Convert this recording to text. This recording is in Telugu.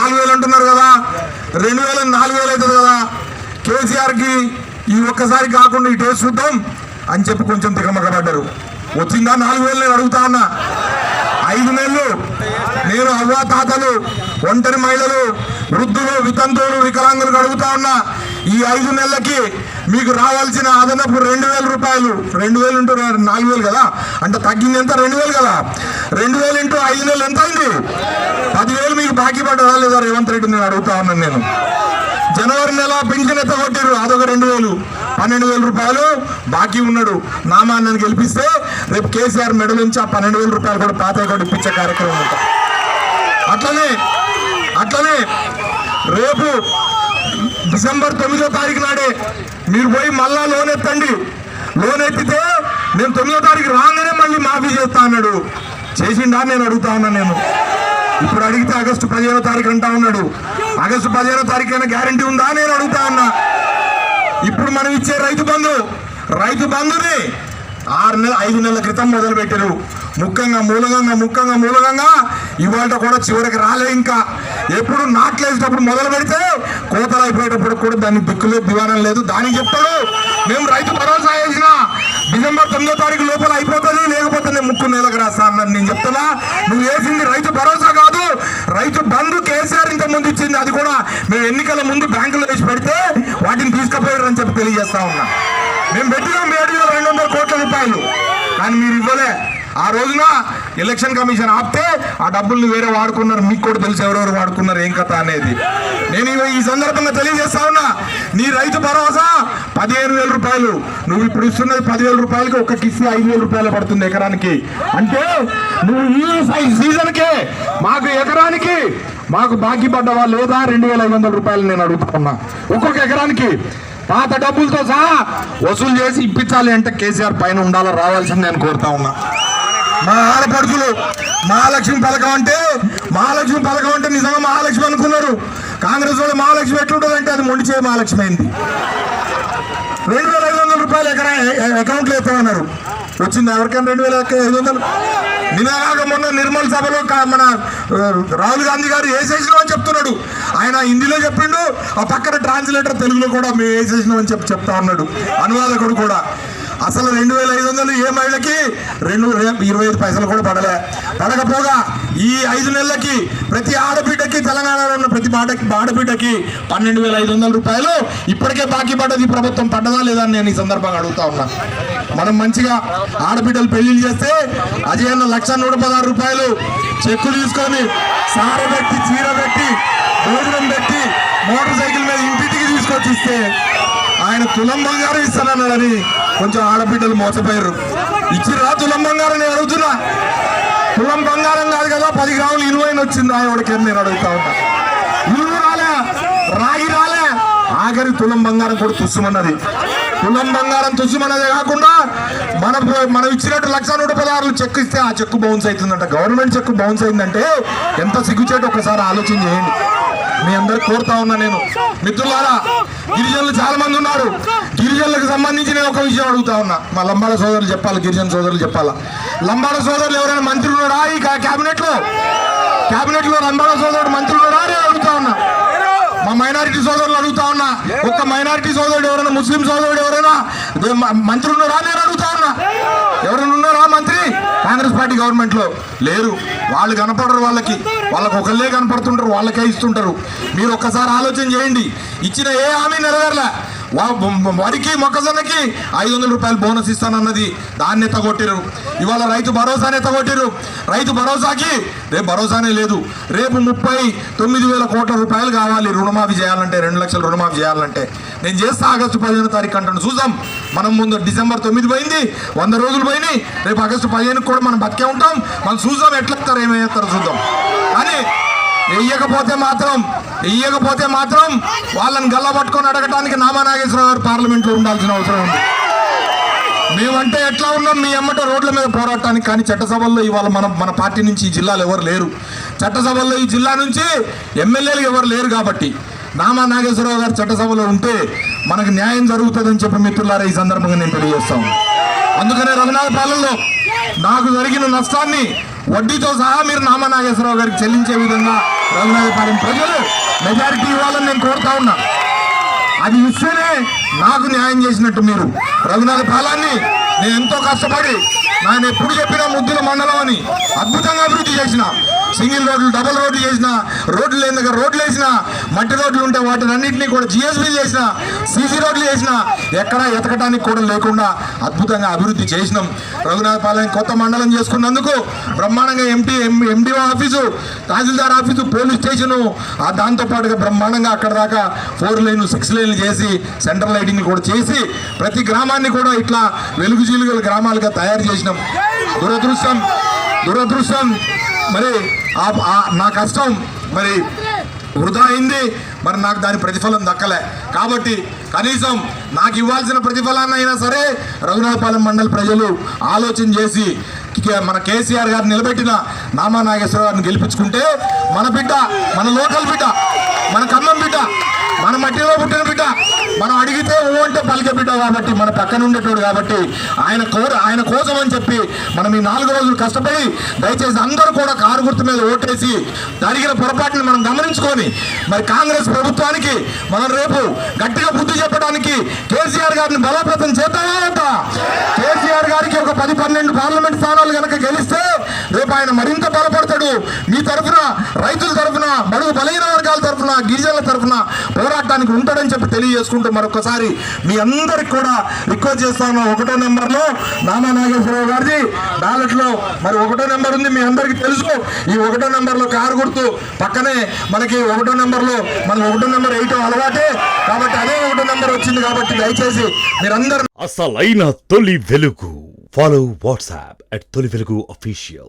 4000 అంటున్నారు కదా, 2000 4000 అవుతుంది కదా, కేసీఆర్కి ఈ ఒక్కసారి కాకుండా ఇటే చూద్దాం అని చెప్పి కొంచెం తికమకపడ్డారు. వచ్చిందా 4000? నేను అడుగుతా ఉన్నా. 5 నెలలు నేను అవ్వా తాతలు, ఒంటరి మహిళలు, వృద్ధులు, వితంతువులు, వికలాంగులకు అడుగుతా ఉన్నా, ఈ 5 నెలలకి మీకు రావాల్సిన అదనపు 2000 రూపాయలు, 2000 ఇంటూ 4000 కదా, అంటే తగ్గింది ఎంత? 2000 కదా. 2000 ఇంటూ 5 నెలలు ఎంత అయింది? 10,000 మీకు బాకీ పడ్డదా లేదా రేవంత్ రెడ్డి? నేను అడుగుతా ఉన్నాను. నేను జనవరి నెల పింఛన్ ఎత్తగొట్టారు, అదొక 2000, 12,000 రూపాయలు బాకీ ఉన్నాడు. నామాన్ని గెలిపిస్తే రేపు కేసీఆర్ మెడల్ నుంచి ఆ 12,000 రూపాయలు కూడా పాత కూడా ఇప్పించే కార్యక్రమం ఉంటా. అట్లనే రేపు డిసెంబర్ 9వ తారీఖు నాడే మీరు పోయి మళ్ళా లోన్ ఎత్తండి. లోన్ ఎత్తితే నేను 9వ తారీఖు రాగానే మళ్ళీ మాఫీ చేస్తా అన్నాడు. చేసిండా? నేను అడుగుతా ఉన్నా. నేను ఇప్పుడు అడిగితే ఆగస్టు 15వ తారీఖు అంటా ఉన్నాడు. ఆగస్టు 15వ తారీఖు అయినా గ్యారంటీ ఉందా? నేను అడుగుతా ఉన్నా. ఇప్పుడు మనం ఇచ్చే రైతు బంధుని 5 నెలల క్రితం మొదలు పెట్టారు. ముఖ్యంగా మూలకంగా ఇవాళ కూడా చివరికి రాలే. ఇంకా ఎప్పుడు నాట్లేసేటప్పుడు మొదలు పెడితే కోతలు అయిపోయేటప్పుడు కూడా దాన్ని దిక్కులేదు, దివానం లేదు. దానికి చెప్తాడు మేము రైతు భరోసా వేసిన డిసెంబర్ 9వ తారీఖు లోపల అయిపోతుంది, లేకపోతే నేను 3 నెలలకు రాస్తా అన్నాను. నేను చెప్తున్నా, నువ్వు వేసింది రైతు భరోసా కాదు, రైతు బంధు కేసీఆర్ ఇంత ముందు ఇచ్చింది. అది కూడా మేము ఎన్నికల ముందు బ్యాంకులో వేసి పెడితే వాటిని తీసుకుపోయారు అని చెప్పి తెలియజేస్తా ఉన్నా. మేము పెట్టినాం 7,200 కోట్ల రూపాయలు, కానీ మీరు ఇవ్వలే. ఆ రోజున ఎలక్షన్ కమిషన్ ఆపితే ఆ డబ్బుల్ని వేరే వాడుకున్నారు. మీకు కూడా తెలుసు ఎవరెవరు వాడుకున్నారు, ఏం కథ అనేది. నేను ఈ సందర్భంగా తెలియజేస్తా ఉన్నా, నీ రైతు భరోసా 15,000 రూపాయలు, నువ్వు ఇప్పుడు ఇస్తున్నది 10,000 రూపాయలకి ఒక కిస్తి 5,000 రూపాయలు పడుతుంది ఎకరానికి. అంటే నువ్వు ఈ సీజన్కే మాకు ఎకరానికి మాకు బాకీ పడ్డవా లేదా 2,500 రూపాయలు నేను అడుగుతా ఉన్నా. ఒక్కొక్క ఎకరానికి పాత డబ్బులతో సహా వసూలు చేసి ఇప్పించాలి అంటే కేసీఆర్ పైన ఉండాలో రావాల్సింది నేను కోరుతా ఉన్నా. మా ఆడపడుచులు మహాలక్ష్మి పథకం అంటే నిజంగా మహాలక్ష్మి అనుకున్నారు. కాంగ్రెస్ వాళ్ళు మహాలక్ష్మి ఎట్లుంటుందంటే అది మొండిచే మహాలక్ష్మి అయింది. 2,500 రూపాయలు అకౌంట్లో వేస్తామన్నారు. వచ్చింది ఎవరికైనా 2,500? నిన్నగాక మొన్న నిర్మల్ సభలో మన రాహుల్ గాంధీ గారు వేసేసినాం అని చెప్తున్నాడు. ఆయన హిందీలో చెప్పిండు, ఆ పక్కన ట్రాన్స్లేటర్ తెలుగులో కూడా మేము వేసేసినాం అని చెప్తా ఉన్నాడు, అనువాదకుడు కూడా. అసలు 2,500 ఏ మహిళకి 25 పైసలు కూడా పడకపోగా ఈ 5 నెలలకి ప్రతి ఆడబిడ్డకి, తెలంగాణలో ఉన్న ప్రతి ఆడబిడ్డకి 12,500 రూపాయలు ఇప్పటికే బాకీ పడ్డది. ప్రభుత్వం పడ్డదా లేదా అని నేను ఈ సందర్భంగా అడుగుతా ఉన్నా. మనం మంచిగా ఆడబిడ్డలు పెళ్లిళ్ళు చేస్తే అజయన్న 1,116 రూపాయలు చెక్కులు తీసుకొని సార పెట్టి, చీర పెట్టి, భోజనం పెట్టి, మోటార్ సైకిల్ మీద ఇంటికి తీసుకొచ్చి ఇస్తే ఆయన తులం బంగారం ఇస్తానన్నాడని కొంచెం ఆడబిడ్డలు మోసపోయారు. ఇచ్చిరా తులం బంగారం? నేను అడుగుతున్నా. తులం బంగారం కాదు కదా, 10 గ్రాములు ఇనువైన వచ్చింది ఆయనకి నేను అడుగుతా ఉన్నా. ఇనువు రాలే, రాగి రాలే, ఆఖరి తులం బంగారం కూడా తుస్సుమన్నది. తులం బంగారం తుస్సుమన్నదే కాకుండా మనం ఇచ్చినట్టు 1,116 చెక్ ఇస్తే ఆ చెక్కు బౌన్స్ అవుతుందంట. గవర్నమెంట్ చెక్కు బౌన్స్ అయిందంటే ఎంత సిగ్గుచేటు ఒకసారి ఆలోచన చేయండి. మీ అందరికి కోరుతా ఉన్నా నేను. మిత్రులారా, గిరిజనులు చాలా మంది ఉన్నారు. గిరిజనులకు సంబంధించి నేను ఒక విషయం అడుగుతా ఉన్నా. మా లంబాడ సోదరులు చెప్పాలి, గిరిజన సోదరులు చెప్పాలా. లంబాడ సోదరులు ఎవరైనా మంత్రి ఉన్నాడా ఈ క్యాబినెట్ లో లంబాడ సోదరుడు మంత్రి ఉన్నాడా అని అడుగుతా ఉన్నా. మా మైనారిటీ సోదరులు అడుగుతా ఉన్నా. ఒక్క మైనారిటీ సోదరుడు ఎవరైనా, ముస్లిం సోదరుడు ఎవరైనా మంత్రి ఉన్నారా నేను అడుగుతా ఉన్నా. ఎవరైనా ఉన్నారా మంత్రి? కాంగ్రెస్ పార్టీ గవర్నమెంట్ లో లేరు. వాళ్ళు కనపడరు, వాళ్ళకి ఒకళ్ళే కనపడుతుంటారు, వాళ్ళకే ఇస్తుంటారు. మీరు ఒక్కసారి ఆలోచన చేయండి. ఇచ్చిన ఏ హామీ నెరవేరలే. వరికి మొక్కజొన్నకి 500 రూపాయలు బోనస్ ఇస్తానన్నది దాన్ని ఎత్తగొట్టిరు. ఇవాళ రైతు భరోసాని ఎత్తగొట్టిరు. రైతు భరోసాకి రేపు భరోసానే లేదు. రేపు 39,000 కోట్ల రూపాయలు కావాలి రుణమాఫీ చేయాలంటే, 2 లక్షల రుణమాఫీ చేయాలంటే. నేను చేస్తా ఆగస్టు 15వ తారీఖు అంటాను. చూద్దాం. మనం ముందు డిసెంబర్ 9 పోయింది, 100 రోజులు పోయినాయి. రేపు ఆగస్టు 15కి కూడా మనం బతికే ఉంటాం. మనం చూద్దాం ఎట్లెత్తారు, ఏమేస్తారో చూద్దాం. కానీ వెయ్యకపోతే మాత్రం వాళ్ళని గల్లబట్టుకొని అడగటానికి నామా నాగేశ్వరరావు గారు పార్లమెంట్లో ఉండాల్సిన అవసరం ఉంది. మేమంటే ఎట్లా ఉన్నాం మీ అమ్మట రోడ్ల మీద పోరాటానికి. కానీ చట్టసభల్లో ఇవాళ మన పార్టీ నుంచి ఈ జిల్లాలో ఎవరు లేరు. చట్టసభల్లో ఈ జిల్లా నుంచి ఎమ్మెల్యేలు ఎవరు లేరు. కాబట్టి నామా నాగేశ్వరరావు గారు చట్టసభలో ఉంటే మనకు న్యాయం జరుగుతుందని చెప్పి మిత్రులారా ఈ సందర్భంగా నేను తెలియజేస్తాను. అందుకనే రఘునాథపాలెంలో నాకు జరిగిన నష్టాన్ని వడ్డీతో సహా మీరు నామా నాగేశ్వరరావు గారికి చెల్లించే విధంగా రఘునాథపాలెం ప్రజలు మెజారిటీ ఇవ్వాలని నేను కోరుతా ఉన్నా. అది ఇస్తేనే నాకు న్యాయం చేసినట్టు. మీరు రఘునాథపాలెన్ని నేను ఎంతో కష్టపడి నేను ఎప్పుడు చెప్పిన ముద్దుల మండలం అని అద్భుతంగా అభివృద్ధి చేసిన, సింగిల్ రోడ్లు డబుల్ రోడ్లు చేసిన, రోడ్లు లేని దగ్గర రోడ్లు వేసిన, మట్టి రోడ్లు ఉంటే వాటిని అన్నింటినీ కూడా జిఎస్బీ చేసిన, సీసీ రోడ్లు చేసిన, ఎక్కడా ఎతకడానికి కూడా లేకుండా అద్భుతంగా అభివృద్ధి చేసినాం. రఘునాథపాలెం కొత్త మండలం చేసుకున్నందుకు బ్రహ్మాండంగా ఎండిఓ ఆఫీసు, తహసీల్దార్ ఆఫీసు, పోలీస్ స్టేషను, దాంతోపాటుగా బ్రహ్మాండంగా అక్కడ దాకా 4 లైన్లు 6 లైన్లు చేసి సెంట్రల్ లైటింగ్ కూడా చేసి ప్రతి గ్రామాన్ని కూడా ఇట్లా వెలుగు జీలుగల గ్రామాలుగా తయారు చేసినాం. దురదృష్టం మరి నా కష్టం మరి వృధా అయింది. మరి నాకు దాని ప్రతిఫలం దక్కలే. కాబట్టి కనీసం నాకు ఇవ్వాల్సిన ప్రతిఫలాన్ని అయినా సరే రఘునాథపాలెం మండల ప్రజలు ఆలోచన చేసి మన కేసీఆర్ గారిని నిలబెట్టిన నామా నాగేశ్వరరావు గారిని గెలిపించుకుంటే మన బిడ్డ, మన లోకల్ బిడ్డ, మన ఖమ్మం బిడ్డ, మన మట్టిలో పుట్టిన బిడ్డ, మనం అడిగితే ఓ అంటే పలికే బిడ్డ కాబట్టి మన పక్కన ఉండేటోడు కాబట్టి ఆయన కోసం అని చెప్పి మనం ఈ 4 రోజులు కష్టపడి దయచేసి అందరూ కూడా కారు గుర్తు మీద ఓటేసి జరిగిన పొరపాటుని మనం గమనించుకొని మరి కాంగ్రెస్ ప్రభుత్వానికి మనం రేపు గట్టిగా బుద్ధి చెప్పడానికి కేసీఆర్ గారిని బలోపేతం చేద్దామా? కేసీఆర్ గారికి ఒక 10-12 పార్లమెంట్ స్థానాలు కనుక గెలిస్తే రేపు ఆయన మరింత బలపడతాడు. మీ తరఫున, రైతుల తరఫున, బడుగు బలహీన వర్గాల తరఫున, గిరిజనుల తరఫున పోరాటానికి ఉంటాడని చెప్పి తెలియజేసుకుంటూ మరొకసారి మీ అందరికి కూడా రిక్వెస్ట్ చేస్తాను. 1వ నెంబర్లో నామా నాగేశ్వరరావు గారిది బ్యాలెట్ లో మరి 1వ నెంబర్ ఉంది, మీ అందరికి తెలుసు. ఈ 1వ నెంబర్లో కారు గుర్తు పక్కనే మనకి 1వ నెంబర్లో మన 1వ నెంబర్ 8 అలవాటే కాబట్టి అదే 1వ నెంబర్ వచ్చింది. కాబట్టి దయచేసి మీరందరూ అసలైన తొలి వెలుగు. ఫాలో వాట్సాప్ @తొలి వెలుగు official.